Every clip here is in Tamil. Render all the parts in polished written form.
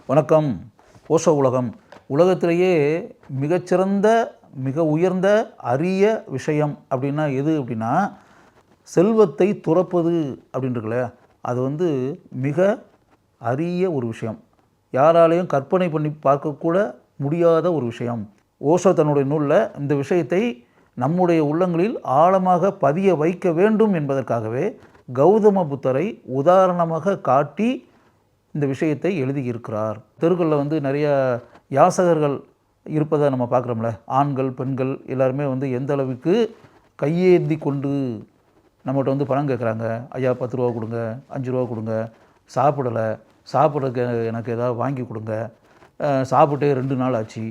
வணக்கம். ஓஷோ உலகம். உலகத்திலேயே மிகச்சிறந்த மிக உயர்ந்த அரிய விஷயம் அப்படின்னா எது அப்படின்னா செல்வத்தை துறப்பது அப்படின்றதுல அது மிக அரிய ஒரு விஷயம். யாராலையும் கற்பனை பண்ணி பார்க்கக்கூட முடியாத ஒரு விஷயம். ஓஷோ தன்னுடைய நூலில் இந்த விஷயத்தை நம்முடைய உள்ளங்களில் ஆழமாக பதிய வைக்க வேண்டும் என்பதற்காகவே கௌதம புத்தரை உதாரணமாக காட்டி இந்த விஷயத்தை எழுதியிருக்கிறார். தெருக்களில் நிறைய யாசகர்கள் இருப்பதை நம்ம பார்க்குறோம்ல. ஆண்கள் பெண்கள் எல்லாருமே எந்த அளவுக்கு கையேந்தி கொண்டு நம்மகிட்ட பணம் கேட்குறாங்க. ஐயா 10 ரூபா கொடுங்க, 5 ரூபா கொடுங்க, சாப்பிட்றதுக்கு எனக்கு ஏதாவது வாங்கி கொடுங்க, சாப்பிட்டே 2 நாள் ஆச்சு,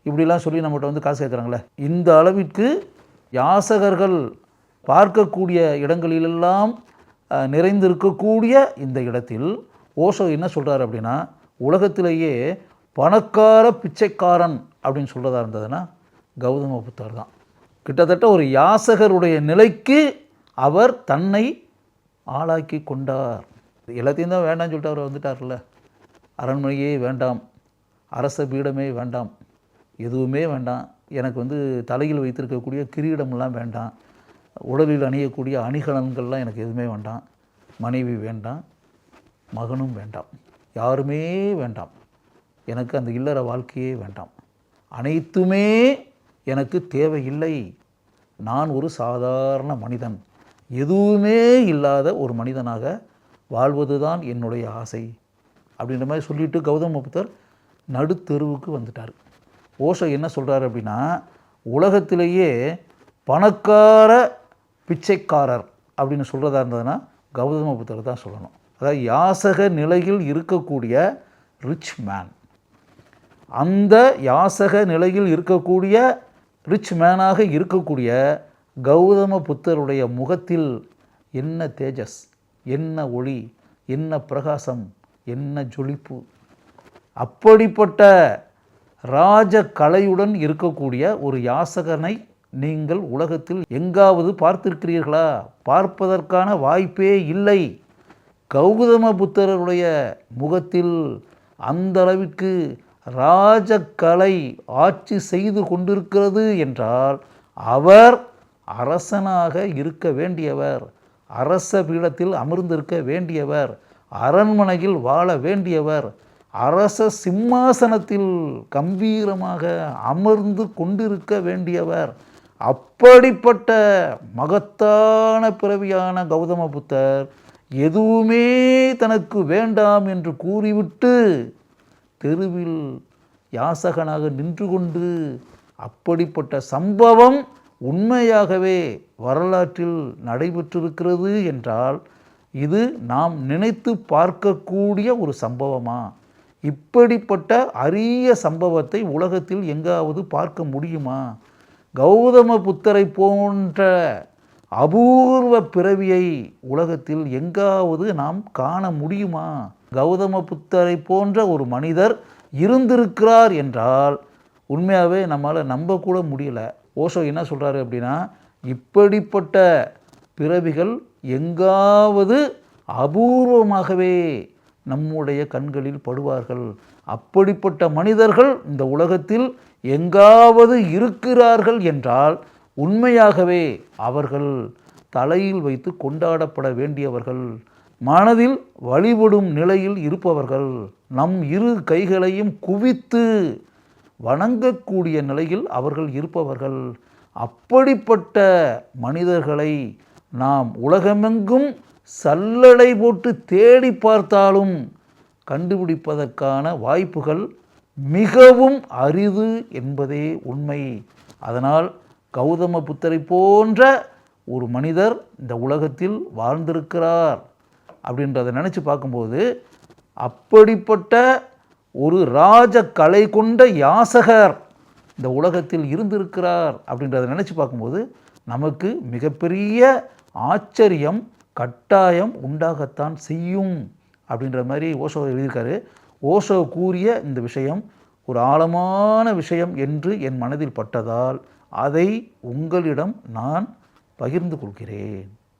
இப்படிலாம் சொல்லி நம்மகிட்ட காசு கேட்குறாங்களே. இந்த அளவிற்கு யாசகர்கள் பார்க்கக்கூடிய இடங்களிலெல்லாம் நிறைந்திருக்கக்கூடிய இந்த இடத்தில் ஓஷோ என்ன சொல்கிறார் அப்படின்னா, உலகத்திலேயே பணக்கார பிச்சைக்காரன் அப்படின்னு சொல்கிறதா இருந்ததுன்னா கௌதம புத்தர் தான். கிட்டத்தட்ட ஒரு யாசகருடைய நிலைக்கு அவர் தன்னை ஆளாக்கி கொண்டார். எல்லாத்தையும் தான் வேண்டாம்னு சொல்லிட்டு அவர் வந்துட்டார்ல. அரண்மனையே வேண்டாம், அரச பீடமே வேண்டாம், எதுவுமே வேண்டாம், எனக்கு தலையில் வைத்திருக்கக்கூடிய கிரீடமெல்லாம் வேண்டாம், உடலில் அணியக்கூடிய அணிகலன்கள்லாம் எனக்கு எதுவுமே வேண்டாம், மனைவி வேண்டாம், மகனும் வேண்டாம், யாருமே வேண்டாம், எனக்கு அந்த இல்லற வாழ்க்கையே வேண்டாம், அனைத்துமே எனக்கு தேவையில்லை, நான் ஒரு சாதாரண மனிதன், எதுவுமே இல்லாத ஒரு மனிதனாக வாழ்வது தான் என்னுடைய ஆசை அப்படின்ற மாதிரி சொல்லிட்டு கௌதம புத்தர் நடுத்தெருவுக்கு வந்துட்டார். ஓஷோ என்ன சொல்கிறார் அப்படின்னா, உலகத்திலேயே பணக்கார பிச்சைக்காரர் அப்படின்னு சொல்கிறதா இருந்ததுன்னா கௌதம புத்தர் தான் சொல்லணும். அதாவது யாசக நிலையில் இருக்கக்கூடிய ரிச் மேன். அந்த யாசக நிலையில் இருக்கக்கூடிய ரிச் மேனாக இருக்கக்கூடிய கௌதம புத்தருடைய முகத்தில் என்ன தேஜஸ், என்ன ஒளி, என்ன பிரகாசம், என்ன ஜொலிப்பு. அப்படிப்பட்ட ராஜ கலையுடன் இருக்கக்கூடிய ஒரு யாசகனை நீங்கள் உலகத்தில் எங்காவது பார்த்திருக்கிறீர்களா? பார்ப்பதற்கான வாய்ப்பே இல்லை. கௌதம புத்தருடைய முகத்தில் அந்த அளவிற்கு ராஜக்கலை ஆட்சி செய்து கொண்டிருக்கிறது என்றால் அவர் அரசனாக இருக்க வேண்டியவர், அரச பீடத்தில் அமர்ந்திருக்க வேண்டியவர், அரண்மனையில் வாழ வேண்டியவர், அரச சிம்மாசனத்தில் கம்பீரமாக அமர்ந்து கொண்டிருக்க வேண்டியவர். அப்படிப்பட்ட மகத்தான பிறவியான கௌதம புத்தர் எதுவுமே தனக்கு வேண்டாம் என்று கூறிவிட்டு தெருவில் யாசகனாக நின்று கொண்டு, அப்படிப்பட்ட சம்பவம் உண்மையாகவே வரலாற்றில் நடைபெற்றிருக்கிறது என்றால் இது நாம் நினைத்து பார்க்கக்கூடிய ஒரு சம்பவமா? இப்படிப்பட்ட அரிய சம்பவத்தை உலகத்தில் எங்காவது பார்க்க முடியுமா? கௌதம புத்தரை போன்ற அபூர்வ பிறவியை உலகத்தில் எங்காவது நாம் காண முடியுமா? கௌதம புத்தரை போன்ற ஒரு மனிதர் இருந்திருக்கிறார் என்றால் உண்மையாகவே நம்மளால் நம்பக்கூட முடியலை. ஓஷோ என்ன சொல்கிறாரு அப்படின்னா, இப்படிப்பட்ட பிறவிகள் எங்காவது அபூர்வமாகவே நம்முடைய கண்களில் படுவார்கள். அப்படிப்பட்ட மனிதர்கள் இந்த உலகத்தில் எங்காவது இருக்கிறார்கள் என்றால் உண்மையாகவே அவர்கள் தலையில் வைத்து கொண்டாடப்பட வேண்டியவர்கள், மனதில் வழிபடும் நிலையில் இருப்பவர்கள், நம் 2 கைகளையும் குவித்து வணங்கக்கூடிய நிலையில் அவர்கள் இருப்பவர்கள். அப்படிப்பட்ட மனிதர்களை நாம் உலகமெங்கும் சல்லடை போட்டு தேடி பார்த்தாலும் கண்டுபிடிப்பதற்கான வாய்ப்புகள் மிகவும் அரிது என்பதே உண்மை. அதனால் கௌதம புத்தரை போன்ற ஒரு மனிதர் இந்த உலகத்தில் வாழ்ந்திருக்கிறார் அப்படின்றத நினச்சி பார்க்கும்போது, அப்படிப்பட்ட ஒரு ராஜ கலை கொண்ட யாசகர் இந்த உலகத்தில் இருந்திருக்கிறார் அப்படின்றத நினச்சி பார்க்கும்போது நமக்கு மிகப்பெரிய ஆச்சரியம் கட்டாயம் உண்டாகத்தான் செய்யும் அப்படின்ற மாதிரி ஓஷோ எழுதியிருக்காரு. ஓஷோ கூறிய இந்த விஷயம் ஒரு ஆழமான விஷயம் என்று என் மனதில் பட்டதால் அதை உங்களிடம் நான் பகிர்ந்து கொள்கிறேன்.